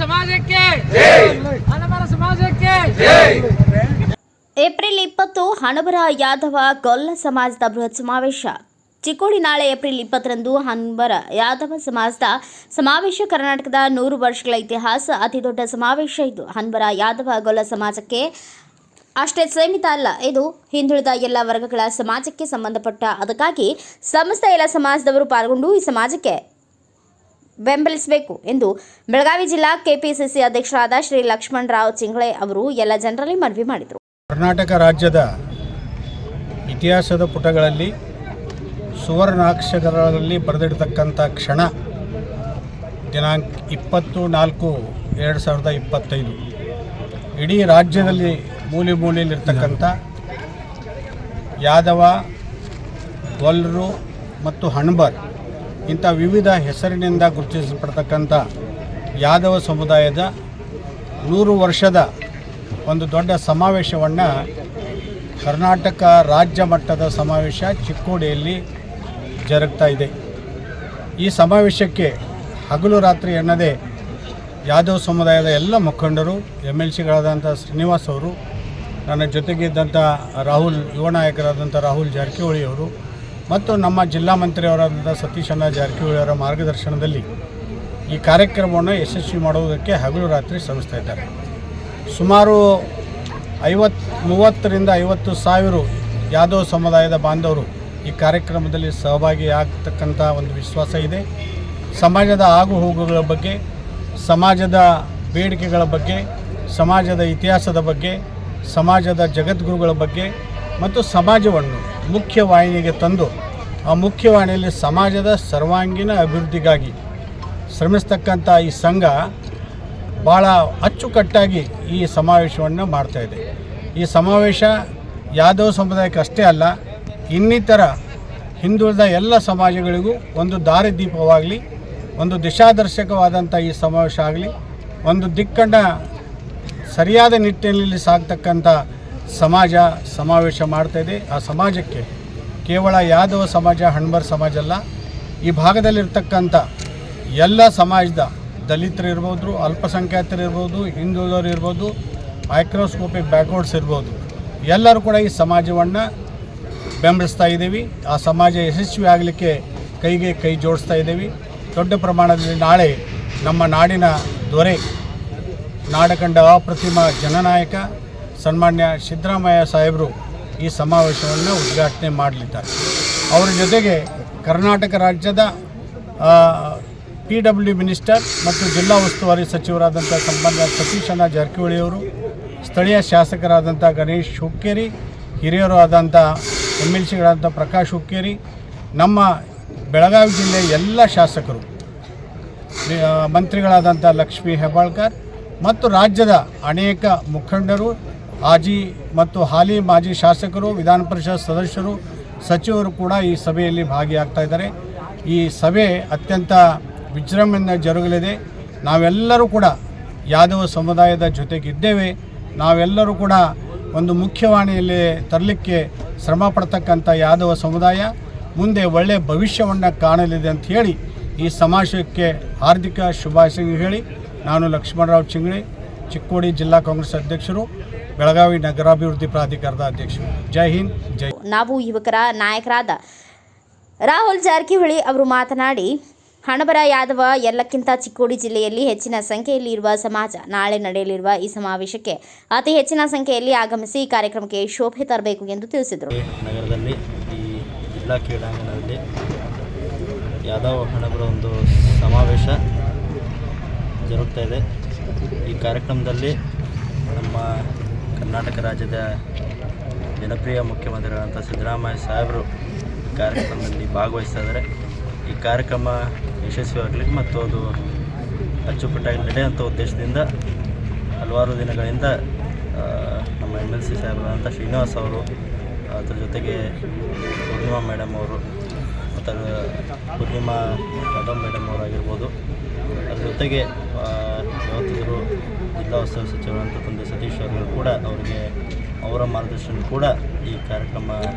ಸಮಾಜಕ್ಕೆ ಹಣಬರ ಸಮಾಜಕ್ಕೆ ಏಪ್ರಿಲ್ 20 ಹಣಬರ ಯಾದವ ಗೊಲ್ಲ ಸಮಾಜದ ಬೃಹತ್ ಸಮಾವೇಶ ಚಿಕ್ಕೋಡಿ. ನಾಳೆ ಏಪ್ರಿಲ್ 20ರಂದು ಹಣಬರ ಯಾದವ ಸಮಾಜದ ಸಮಾವೇಶ. ಕರ್ನಾಟಕದ 100 ವರ್ಷಗಳ ಇತಿಹಾಸ ಅತಿದೊಡ್ಡ ಸಮಾವೇಶ ಇದು. ಹಣಬರ ಯಾದವ ಗೊಲ್ಲ ಸಮಾಜಕ್ಕೆ ಅಷ್ಟೇ ಸೀಮಿತ ಅಲ್ಲ, ಇದು ಹಿಂದುಳಿದ ಎಲ್ಲ ವರ್ಗಗಳ ಸಮಾಜಕ್ಕೆ ಸಂಬಂಧಪಟ್ಟ. ಅದಕ್ಕಾಗಿ ಸಮಸ್ತ ಎಲ್ಲ ಸಮಾಜದವರು ಪಾಲ್ಗೊಂಡು ಈ ಸಮಾಜಕ್ಕೆ ಬೆಂಬಲಿಸಬೇಕು ಎಂದು ಬೆಳಗಾವಿ ಜಿಲ್ಲಾ ಕೆಪಿಸಿಸಿ ಅಧ್ಯಕ್ಷರಾದ ಶ್ರೀ ಲಕ್ಷ್ಮಣರಾವ್ ಚಿಂಗ್ಳೆ ಅವರು ಎಲ್ಲ ಜನರಲ್ಲಿ ಮನವಿ ಮಾಡಿದರು. ಕರ್ನಾಟಕ ರಾಜ್ಯದ ಇತಿಹಾಸದ ಪುಟಗಳಲ್ಲಿ ಸುವರ್ಣಾಕ್ಷರಗಳಲ್ಲಿ ಬರೆದಿಡತಕ್ಕಂಥ ಕ್ಷಣ ದಿನಾಂಕ 20/4/2025. ಇಡೀ ರಾಜ್ಯದಲ್ಲಿ ಮೂಲೆ ಮೂಲೆಯಲ್ಲಿರ್ತಕ್ಕಂಥ ಯಾದವ, ಗೊಲ್ಲರು ಮತ್ತು ಹಣಬರ್ ಇಂಥ ವಿವಿಧ ಹೆಸರಿನಿಂದ ಗುರುತಿಸಲ್ಪಡ್ತಕ್ಕಂಥ ಯಾದವ ಸಮುದಾಯದ 100 ವರ್ಷದ ಒಂದು ದೊಡ್ಡ ಸಮಾವೇಶವನ್ನು ಕರ್ನಾಟಕ ರಾಜ್ಯ ಮಟ್ಟದ ಸಮಾವೇಶ ಚಿಕ್ಕೋಡಿಯಲ್ಲಿ ಜರುಗ್ತಾ ಇದೆ. ಈ ಸಮಾವೇಶಕ್ಕೆ ಹಗಲು ರಾತ್ರಿ ಎನ್ನದೇ ಯಾದವ ಸಮುದಾಯದ ಎಲ್ಲ ಮುಖಂಡರು, MLCಗಳಾದಂಥ ಶ್ರೀನಿವಾಸ್ ಅವರು, ನನ್ನ ಜೊತೆಗಿದ್ದಂಥ ಯುವ ನಾಯಕರಾದಂಥ ರಾಹುಲ್ ಜಾರಕಿಹೊಳಿ ಅವರು ಮತ್ತು ನಮ್ಮ ಜಿಲ್ಲಾ ಮಂತ್ರಿಯವರಾದಂಥ ಸತೀಶ್ ಅಣ್ಣ ಜಾರಕಿಹೊಳಿ ಅವರ ಮಾರ್ಗದರ್ಶನದಲ್ಲಿ ಈ ಕಾರ್ಯಕ್ರಮವನ್ನು ಯಶಸ್ವಿ ಮಾಡುವುದಕ್ಕೆ ಹಗಲು ರಾತ್ರಿ ಶ್ರಮಿಸ್ತಾ ಇದ್ದಾರೆ. ಸುಮಾರು 30ರಿಂದ 50 ಸಾವಿರ ಯಾದವ ಸಮುದಾಯದ ಬಾಂಧವರು ಈ ಕಾರ್ಯಕ್ರಮದಲ್ಲಿ ಸಹಭಾಗಿಯಾಗತಕ್ಕಂಥ ಒಂದು ವಿಶ್ವಾಸ ಇದೆ. ಸಮಾಜದ ಆಗುಹೋಗುಗಳ ಬಗ್ಗೆ, ಸಮಾಜದ ಬೇಡಿಕೆಗಳ ಬಗ್ಗೆ, ಸಮಾಜದ ಇತಿಹಾಸದ ಬಗ್ಗೆ, ಸಮಾಜದ ಜಗದ್ಗುರುಗಳ ಬಗ್ಗೆ ಮತ್ತು ಸಮಾಜವನ್ನು ಮುಖ್ಯವಾಹಿನಿಗೆ ತಂದು ಆ ಮುಖ್ಯವಾಹಿನಿಯಲ್ಲಿ ಸಮಾಜದ ಸರ್ವಾಂಗೀಣ ಅಭಿವೃದ್ಧಿಗಾಗಿ ಶ್ರಮಿಸ್ತಕ್ಕಂಥ ಈ ಸಂಘ ಭಾಳ ಅಚ್ಚುಕಟ್ಟಾಗಿ ಈ ಸಮಾವೇಶವನ್ನು ಮಾಡ್ತಾಯಿದೆ. ಈ ಸಮಾವೇಶ ಯಾದವ ಸಮುದಾಯಕ್ಕೆ ಅಷ್ಟೇ ಅಲ್ಲ, ಇನ್ನಿತರ ಹಿಂದುಳಿದ ಎಲ್ಲ ಸಮಾಜಗಳಿಗೂ ಒಂದು ದಾರಿದೀಪವಾಗಲಿ, ಒಂದು ದಿಶಾದರ್ಶಕವಾದಂಥ ಈ ಸಮಾವೇಶ ಆಗಲಿ, ಒಂದು ದಿಕ್ಕನ್ನು ಸರಿಯಾದ ನಿಟ್ಟಿನಲ್ಲಿ ಸಾಗ್ತಕ್ಕಂಥ ಸಮಾವೇಶ ಮಾಡ್ತಾಯಿದೆ. ಆ ಸಮಾಜಕ್ಕೆ ಕೇವಲ ಯಾದವ ಸಮಾಜ, ಹಣಬರ್ ಸಮಾಜ ಅಲ್ಲ, ಈ ಭಾಗದಲ್ಲಿರ್ತಕ್ಕಂಥ ಎಲ್ಲ ಸಮಾಜದ ದಲಿತರು ಇರ್ಬೋದು, ಅಲ್ಪಸಂಖ್ಯಾತರಿರ್ಬೋದು, ಹಿಂದುಳಿದವರು ಇರ್ಬೋದು, ಮೈಕ್ರೋಸ್ಕೋಪಿಕ್ ಬ್ಯಾಕ್ವರ್ಡ್ಸ್ ಇರ್ಬೋದು, ಎಲ್ಲರೂ ಕೂಡ ಈ ಸಮಾಜವನ್ನು ಬೆಂಬಲಿಸ್ತಾ ಇದ್ದೀವಿ. ಆ ಸಮಾಜ ಯಶಸ್ವಿ ಆಗಲಿಕ್ಕೆ ಕೈಗೆ ಕೈ ಜೋಡಿಸ್ತಾ ಇದ್ದೀವಿ. ದೊಡ್ಡ ಪ್ರಮಾಣದಲ್ಲಿ ನಾಳೆ ನಮ್ಮ ನಾಡಿನ ದೊರೆ, ನಾಡಕಂಡ ಅಪ್ರತಿಮ ಜನನಾಯಕ ಸನ್ಮಾನ್ಯ ಸಿದ್ದರಾಮಯ್ಯ ಸಾಹೇಬರು ಈ ಸಮಾವೇಶವನ್ನು ಉದ್ಘಾಟನೆ ಮಾಡಲಿದ್ದಾರೆ. ಅವರ ಜೊತೆಗೆ ಕರ್ನಾಟಕ ರಾಜ್ಯದ PW ಮಿನಿಸ್ಟರ್ ಮತ್ತು ಜಿಲ್ಲಾ ಉಸ್ತುವಾರಿ ಸಚಿವರಾದಂಥ ಸತೀಶ್ ಅಣ್ಣ ಜಾರಕಿಹೊಳಿಯವರು, ಸ್ಥಳೀಯ ಶಾಸಕರಾದಂಥ ಗಣೇಶ್ ಹುಕ್ಕೇರಿ, ಹಿರಿಯರು ಆದಂಥ MLCಗಳಾದಂಥ ಪ್ರಕಾಶ್ ಹುಕ್ಕೇರಿ, ನಮ್ಮ ಬೆಳಗಾವಿ ಜಿಲ್ಲೆಯ ಎಲ್ಲ ಶಾಸಕರು, ಮಂತ್ರಿಗಳಾದಂಥ ಲಕ್ಷ್ಮೀ ಹೆಬ್ಬಾಳ್ಕರ್ ಮತ್ತು ರಾಜ್ಯದ ಅನೇಕ ಮುಖಂಡರು, ಮಾಜಿ ಮತ್ತು ಹಾಲಿ ಮಾಜಿ ಶಾಸಕರು, ವಿಧಾನ ಪರಿಷತ್ ಸದಸ್ಯರು, ಸಚಿವರು ಕೂಡ ಈ ಸಭೆಯಲ್ಲಿ ಭಾಗಿಯಾಗ್ತಾ ಇದ್ದಾರೆ. ಈ ಸಭೆ ಅತ್ಯಂತ ವಿಜೃಂಭಣೆಯಿಂದ ಜರುಗಲಿದೆ. ನಾವೆಲ್ಲರೂ ಕೂಡ ಯಾದವ ಸಮುದಾಯದ ಜೊತೆಗಿದ್ದೇವೆ. ನಾವೆಲ್ಲರೂ ಕೂಡ ಒಂದು ಮುಖ್ಯವಾಹಿನಿಯಲ್ಲಿ ತರಲಿಕ್ಕೆ ಶ್ರಮ ಪಡ್ತಕ್ಕಂಥ ಯಾದವ ಸಮುದಾಯ ಮುಂದೆ ಒಳ್ಳೆಯ ಭವಿಷ್ಯವನ್ನು ಕಾಣಲಿದೆ ಅಂತ ಹೇಳಿ ಈ ಸಮಾವೇಶಕ್ಕೆ ಹಾರ್ದಿಕ ಶುಭಾಶಯ ಹೇಳಿ, ನಾನು ಲಕ್ಷ್ಮಣರಾವ್ ಚಿಂಗ್ಳೆ, ಚಿಕ್ಕೋಡಿ ಜಿಲ್ಲಾ ಕಾಂಗ್ರೆಸ್ ಅಧ್ಯಕ್ಷರು, ಬೆಳಗಾವಿ ನಗರಾಭಿವೃದ್ಧಿ ಪ್ರಾಧಿಕಾರದ ಅಧ್ಯಕ್ಷರು. ಜೈ ಹಿಂದ್, ಜೈ. ನಾವು ಯುವಕರ ನಾಯಕರಾದ ರಾಹುಲ್ ಜಾರಕಿಹೊಳಿ ಅವರು ಮಾತನಾಡಿ, ಹಣಬರ ಯಾದವ ಎಲ್ಲಕ್ಕಿಂತ ಚಿಕ್ಕೋಡಿ ಜಿಲ್ಲೆಯಲ್ಲಿ ಹೆಚ್ಚಿನ ಸಂಖ್ಯೆಯಲ್ಲಿ ಇರುವ ಸಮಾಜ. ನಾಳೆ ನಡೆಯಲಿರುವ ಈ ಸಮಾವೇಶಕ್ಕೆ ಅತಿ ಹೆಚ್ಚಿನ ಸಂಖ್ಯೆಯಲ್ಲಿ ಆಗಮಿಸಿ ಈ ಕಾರ್ಯಕ್ರಮಕ್ಕೆ ಶೋಭೆ ತರಬೇಕು ಎಂದು ತಿಳಿಸಿದರು. ನಗರದಲ್ಲಿ ಈ ಜಿಲ್ಲಾ ಕ್ರೀಡಾಂಗಣದಲ್ಲಿ ಯಾದವ ಹಣಬರ ಒಂದು ಸಮಾವೇಶ ಜರುಗ್ತಾ ಇದೆ. ಈ ಕಾರ್ಯಕ್ರಮದಲ್ಲಿ ನಮ್ಮ ಕರ್ನಾಟಕ ರಾಜ್ಯದ ಜನಪ್ರಿಯ ಮುಖ್ಯಮಂತ್ರಿಗಳಂಥ ಸಿದ್ದರಾಮಯ್ಯ ಸಾಹೇಬರು ಕಾರ್ಯಕ್ರಮದಲ್ಲಿ ಭಾಗವಹಿಸ್ತಾ ಇದ್ದಾರೆ. ಈ ಕಾರ್ಯಕ್ರಮ ಯಶಸ್ವಿಯಾಗಲಿ ಮತ್ತು ಅದು ಅಚ್ಚುಕಟ್ಟಾಗಿ ನಡೆಯುವಂಥ ಉದ್ದೇಶದಿಂದ ಹಲವಾರು ದಿನಗಳಿಂದ ನಮ್ಮ MLC ಸಾಹೇಬರಾದಂಥ ಶ್ರೀನಿವಾಸ್ ಅವರು, ಅದರ ಜೊತೆಗೆ ಪೂರ್ಣಿಮಾ ಮೇಡಮ್ ಅವರು ಮತ್ತು ಪೂರ್ಣಿಮಾ ಮೇಡಮ್ ಅವರಾಗಿರ್ಬೋದು, ಅದ್ರ ಜೊತೆಗೆ ಯಾವತ್ತಿದ್ದರೂ ಜಿಲ್ಲಾ ಉಸ್ತುವಾರಿ ಸಚಿವರಂತ ತಂದೆ ಸತೀಶ್ ಅವರು ಕೂಡ ಅವರಿಗೆ ಅವರ ಮಾರ್ಗದರ್ಶನ ಕೂಡ ಈ ಕಾರ್ಯಕ್ರಮ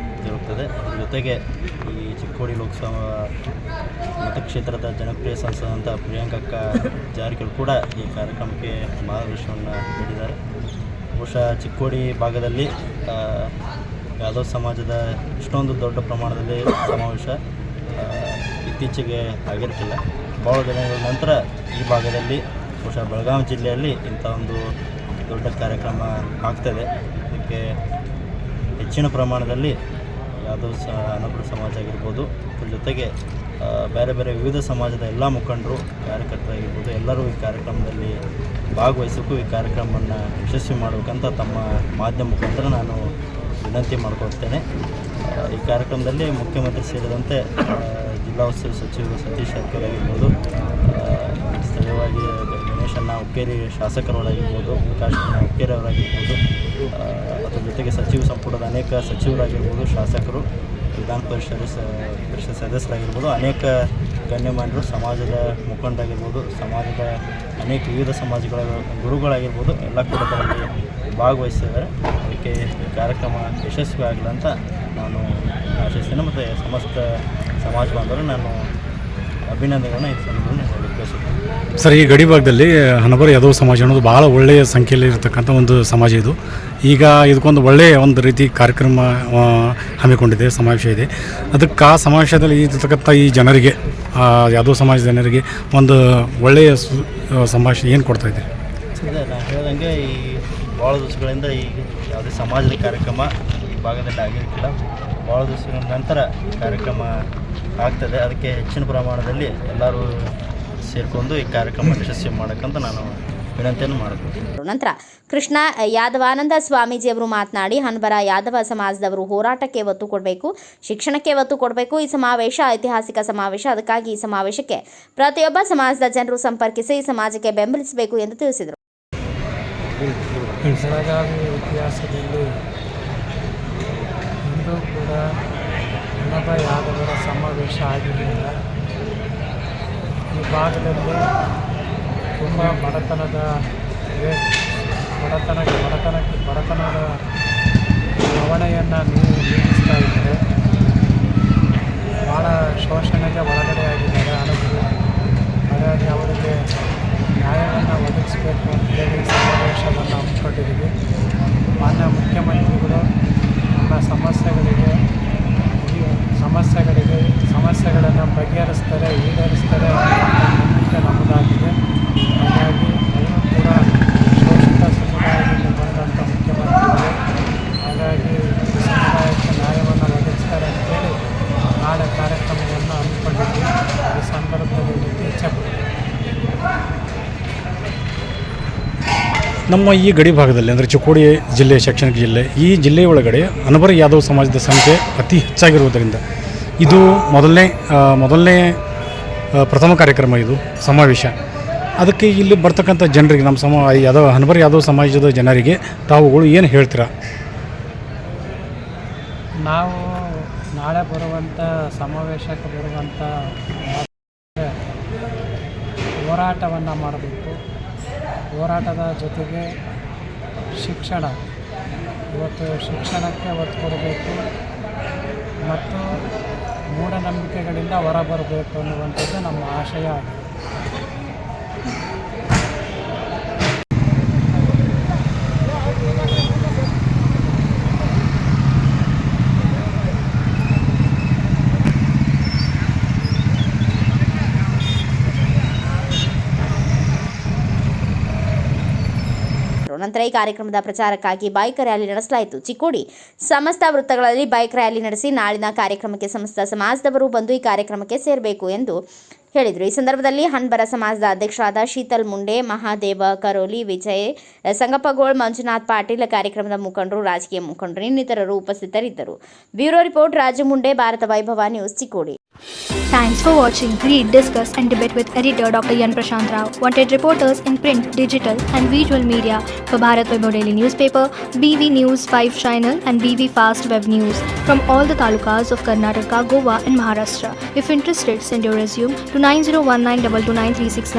ಜರುಗುತ್ತದೆ. ಅದರ ಜೊತೆಗೆ ಈ ಚಿಕ್ಕೋಡಿ ಲೋಕಸಭಾ ಮತಕ್ಷೇತ್ರದ ಜನಪ್ರಿಯ ಸಂಸದಂಥ ಪ್ರಿಯಾಂಕಕ್ಕ ಜಾರಕಿಹೊಳಿ ಕೂಡ ಈ ಕಾರ್ಯಕ್ರಮಕ್ಕೆ ಮಾರ್ಗದರ್ಶನವನ್ನು ನೀಡಿದ್ದಾರೆ. ಬಹುಶಃ ಚಿಕ್ಕೋಡಿ ಭಾಗದಲ್ಲಿ ಯಾದವ್ ಸಮಾಜದ ಇಷ್ಟೊಂದು ದೊಡ್ಡ ಪ್ರಮಾಣದಲ್ಲಿ ಸಮಾವೇಶ ಇತ್ತೀಚೆಗೆ ಆಗಿರ್ತಿಲ್ಲ. ಭಾಳ ದಿನಗಳ ನಂತರ ಈ ಭಾಗದಲ್ಲಿ ಬಹುಶಃ ಬೆಳಗಾವಿ ಜಿಲ್ಲೆಯಲ್ಲಿ ಇಂಥ ಒಂದು ದೊಡ್ಡ ಕಾರ್ಯಕ್ರಮ ಆಗ್ತದೆ. ಇದಕ್ಕೆ ಹೆಚ್ಚಿನ ಪ್ರಮಾಣದಲ್ಲಿ ಯಾದವ್ ಹಣಬರ ಸಮಾಜ ಆಗಿರ್ಬೋದು, ಅದ್ರ ಜೊತೆಗೆ ಬೇರೆ ಬೇರೆ ವಿವಿಧ ಸಮಾಜದ ಎಲ್ಲ ಮುಖಂಡರು, ಕಾರ್ಯಕರ್ತರಾಗಿರ್ಬೋದು, ಎಲ್ಲರೂ ಈ ಕಾರ್ಯಕ್ರಮದಲ್ಲಿ ಭಾಗವಹಿಸೋಕ್ಕೂ ಈ ಕಾರ್ಯಕ್ರಮವನ್ನು ಯಶಸ್ವಿ ಮಾಡಬೇಕಂತ ತಮ್ಮ ಮಾಧ್ಯಮ ಮುಖಾಂತರ ನಾನು ವಿನಂತಿ ಮಾಡ್ಕೊಳ್ತೇನೆ. ಈ ಕಾರ್ಯಕ್ರಮದಲ್ಲಿ ಮುಖ್ಯಮಂತ್ರಿ ಸೇರಿದಂತೆ ಜಿಲ್ಲಾ ಉಸ್ತುವಾರಿ ಸಚಿವರು ಸತೀಶ್ ಜಾರಕಿಹೊಳಿ ಆಗಿರ್ಬೋದು, ಸ್ಥಳೀಯವಾಗಿ ಗಣೇಶಣ್ಣ ಹುಕ್ಕೇರಿ ಶಾಸಕರವರಾಗಿರ್ಬೋದು, ಪ್ರಕಾಶಣ್ಣ ಹುಕ್ಕೇರಿ ಅವರಾಗಿರ್ಬೋದು, ಅದರ ಜೊತೆಗೆ ಸಚಿವ ಸಂಪುಟದ ಅನೇಕ ಸಚಿವರಾಗಿರ್ಬೋದು, ಶಾಸಕರು, ವಿಧಾನ ಪರಿಷತ್ ಸದಸ್ಯರಾಗಿರ್ಬೋದು, ಅನೇಕ ಗಣ್ಯಮಾನ್ಯರು, ಸಮಾಜದ ಮುಖಂಡರಾಗಿರ್ಬೋದು, ಸಮಾಜದ ಅನೇಕ ವಿವಿಧ ಸಮಾಜಗಳ ಗುರುಗಳಾಗಿರ್ಬೋದು, ಎಲ್ಲ ಕೂಡ ಅದರಲ್ಲಿ ಭಾಗವಹಿಸಿದ್ದಾರೆ. ಅದಕ್ಕೆ ಈ ಕಾರ್ಯಕ್ರಮ ಯಶಸ್ವಿ ಆಗಲಿ ಅಂತ ನಾನು ಆಶಿಸ್ತೇನೆ. ಮತ್ತು ಸಮಸ್ತ ಸಮಾಜ ಬಾಂಧವರು ನಾನು ಅಭಿನಂದನೆಗಳನ್ನ ಈ ಸಂದರ್ಭದಲ್ಲಿ ಹೇಳಲಿಕ್ಕೆ ಬಯಸುತ್ತೇನೆ. ಸರ್, ಈ ಗಡಿ ಭಾಗದಲ್ಲಿ ಹಣಬರ ಯಾದವ್ ಸಮಾಜ ಅನ್ನೋದು ಭಾಳ ಒಳ್ಳೆಯ ಸಂಖ್ಯೆಯಲ್ಲಿ ಇರತಕ್ಕಂಥ ಒಂದು ಸಮಾಜ ಇದು. ಈಗ ಇದಕ್ಕೊಂದು ಒಳ್ಳೆಯ ಒಂದು ರೀತಿ ಕಾರ್ಯಕ್ರಮ ಹಮ್ಮಿಕೊಂಡಿದೆ, ಸಮಾವೇಶ ಇದೆ. ಅದಕ್ಕೆ ಆ ಸಮಾವೇಶದಲ್ಲಿ ಇರತಕ್ಕಂಥ ಈ ಜನರಿಗೆ, ಯಾದವ್ ಸಮಾಜ ಜನರಿಗೆ ಒಂದು ಒಳ್ಳೆಯ ಸಂಭಾಷಣೆ ಏನು ಕೊಡ್ತಾ ಇದೆ? ಇದೆ, ನಾನು ಹೇಳ್ದಂಗೆ ಈ ಭಾಳ ದಿವಸಗಳಿಂದ ಈ ಯಾವುದೇ ಸಮಾಜದ ಕಾರ್ಯಕ್ರಮ ಈ ಭಾಗದಲ್ಲಿ ಆಗಿರ್ತಿಲ್ಲ. ಭಾಳ ದಿವಸಗಳ ನಂತರ ಕಾರ್ಯಕ್ರಮ ಆಗ್ತದೆ. ಅದಕ್ಕೆ ಹೆಚ್ಚಿನ ಪ್ರಮಾಣದಲ್ಲಿ ಎಲ್ಲರೂ ಸೇರಿಕೊಂಡು ಈ ಕಾರ್ಯಕ್ರಮ ಯಶಸ್ವಿ ಮಾಡೋಕ್ಕಂತ ನಾನು ವಿನಂತಿಯನ್ನು ಮಾಡ್ತೀನಿ. ನಂತರ ಕೃಷ್ಣ ಯಾದವಾನಂದ ಸ್ವಾಮೀಜಿಯವರು ಮಾತನಾಡಿ, ಹಣಬರ ಯಾದವ ಸಮಾಜದವರು ಹೋರಾಟಕ್ಕೆ ಒತ್ತು ಕೊಡಬೇಕು, ಶಿಕ್ಷಣಕ್ಕೆ ಒತ್ತು ಕೊಡಬೇಕು. ಈ ಸಮಾವೇಶ ಐತಿಹಾಸಿಕ ಸಮಾವೇಶ. ಅದಕ್ಕಾಗಿ ಈ ಸಮಾವೇಶಕ್ಕೆ ಪ್ರತಿಯೊಬ್ಬ ಸಮಾಜದ ಜನರು ಸಂಪರ್ಕಿಸಿ ಈ ಸಮಾಜಕ್ಕೆ ಬೆಂಬಲಿಸಬೇಕು ಎಂದು ತಿಳಿಸಿದರು. ಬೆಳಗಾವಿ ಇತಿಹಾಸದಲ್ಲಿ ಇಂದು ಕೂಡ ಹಣಬ ಯಾದವರ ಸಮಾವೇಶ ಆಗಿರಲಿಲ್ಲ. ಈ ಭಾಗದಲ್ಲಿ ತುಂಬ ಬಡತನದ ಬವಣೆಯನ್ನು ನೀಡಿಸ್ತಾ ಇದ್ದಾರೆ. ಭಾಳ ಶೋಷಣೆಗೆ ಒಳಗಡೆಯಾಗಿದ್ದಾರೆ ಹಣಬರು. ಹಾಗಾಗಿ ಅವರಿಗೆ ನ್ಯಾಯವನ್ನು ಒದಗಿಸಬೇಕು ಅಂತೇಳಿ ಸಮಾವೇಶವನ್ನು ಹಮ್ಮಿಕೊಂಡಿದ್ದೀವಿ. ಮಾನ್ಯ ಮುಖ್ಯಮಂತ್ರಿಗಳು ನಮ್ಮ ಸಮಸ್ಯೆಗಳನ್ನು ಬಗೆಹರಿಸ್ತಾರೆ, ಈಡೇರಿಸ್ತಾರೆ ನಂಬಿಕೆ ನಮ್ಮದಾಗಿದೆ. ಹಾಗಾಗಿ ಅವರು ಕೂಡ ಶೋಷಿತ ಸಮುದಾಯದಿಂದ ಬಂದಂಥ ಮುಖ್ಯಮಂತ್ರಿಗಳು. ಹಾಗಾಗಿ ಸಮುದಾಯಕ್ಕೆ ನ್ಯಾಯವನ್ನು ಒದಗಿಸ್ತಾರೆ ಅಂತೇಳಿ ನಾಳೆ ಕಾರ್ಯಕ್ರಮವನ್ನು ಹಮ್ಮಿಕೊಂಡಿದ್ದೀವಿ. ಈ ಸಂದರ್ಭದಲ್ಲಿ ಇಚ್ಛೆಪಡ್ತೀವಿ. ನಮ್ಮ ಈ ಗಡಿ ಭಾಗದಲ್ಲಿ ಅಂದರೆ ಚಿಕ್ಕೋಡಿ ಜಿಲ್ಲೆ, ಶೈಕ್ಷಣಿಕ ಜಿಲ್ಲೆ, ಈ ಜಿಲ್ಲೆಯ ಒಳಗಡೆ ಹಣಬರ ಯಾದವ್ ಸಮಾಜದ ಸಂಖ್ಯೆ ಅತಿ ಹೆಚ್ಚಾಗಿರುವುದರಿಂದ ಇದು ಮೊದಲನೇ ಪ್ರಥಮ ಕಾರ್ಯಕ್ರಮ, ಇದು ಸಮಾವೇಶ. ಅದಕ್ಕೆ ಇಲ್ಲಿ ಬರ್ತಕ್ಕಂಥ ಜನರಿಗೆ, ನಮ್ಮ ಹಣಬರ ಯಾದವ್ ಸಮಾಜದ ಜನರಿಗೆ ತಾವುಗಳು ಏನು ಹೇಳ್ತೀರಾ? ನಾವು ನಾಳೆ ಬರುವಂಥ ಸಮಾವೇಶಕ್ಕೆ ಬರುವಂಥ ಹೋರಾಟವನ್ನು ಮಾಡಬೇಕು. ಹೋರಾಟದ ಜೊತೆಗೆ ಶಿಕ್ಷಣ, ಇವತ್ತು ಶಿಕ್ಷಣಕ್ಕೆ ಒತ್ತು ಕೊಡಬೇಕು ಮತ್ತು ಮೂಢನಂಬಿಕೆಗಳಿಂದ ಹೊರಬರಬೇಕು ಅನ್ನುವಂಥದ್ದು ನಮ್ಮ ಆಶಯ ಆಗಿದೆ. ನಂತರ ಈ ಕಾರ್ಯಕ್ರಮದ ಪ್ರಚಾರಕ್ಕಾಗಿ ಬೈಕ್ ರ್ಯಾಲಿ ನಡೆಸಲಾಯಿತು. ಚಿಕ್ಕೋಡಿ ಸಮಸ್ತ ವೃತ್ತಗಳಲ್ಲಿ ಬೈಕ್ ರ್ಯಾಲಿ ನಡೆಸಿ ನಾಳಿನ ಕಾರ್ಯಕ್ರಮಕ್ಕೆ ಸಮಸ್ತ ಸಮಾಜದವರು ಬಂದು ಈ ಕಾರ್ಯಕ್ರಮಕ್ಕೆ ಸೇರಬೇಕು ಎಂದು ಹೇಳಿದರು. ಈ ಸಂದರ್ಭದಲ್ಲಿ ಹಣಬರ ಸಮಾಜದ ಅಧ್ಯಕ್ಷರಾದ ಶೀತಲ್ ಮುಂಡೆ, ಮಹಾದೇವ ಕರೋಲಿ, ವಿಜಯ್ ಸಂಗಪ್ಪಗೋಳ್, ಮಂಜುನಾಥ್ ಪಾಟೀಲ್, ಕಾರ್ಯಕ್ರಮದ ಮುಖಂಡರು, ರಾಜಕೀಯ ಮುಖಂಡರು ಇನ್ನಿತರರು ಉಪಸ್ಥಿತರಿದ್ದರು. ಬ್ಯೂರೋ ರಿಪೋರ್ಟ್ ರಾಜು ಮುಂಡೆ, ಭಾರತ ವೈಭವ news, Chikkodi. Thanks for watching. Read, discuss and debate with editor Dr. Yan Prashant Rao. Wanted reporters in print, digital and visual media for Bharat Vaibhav Daily Newspaper, BV News 5 Channel and BV Fast Web News from all the talukas of Karnataka, Goa and Maharashtra. If interested, send your resume to 9019229369.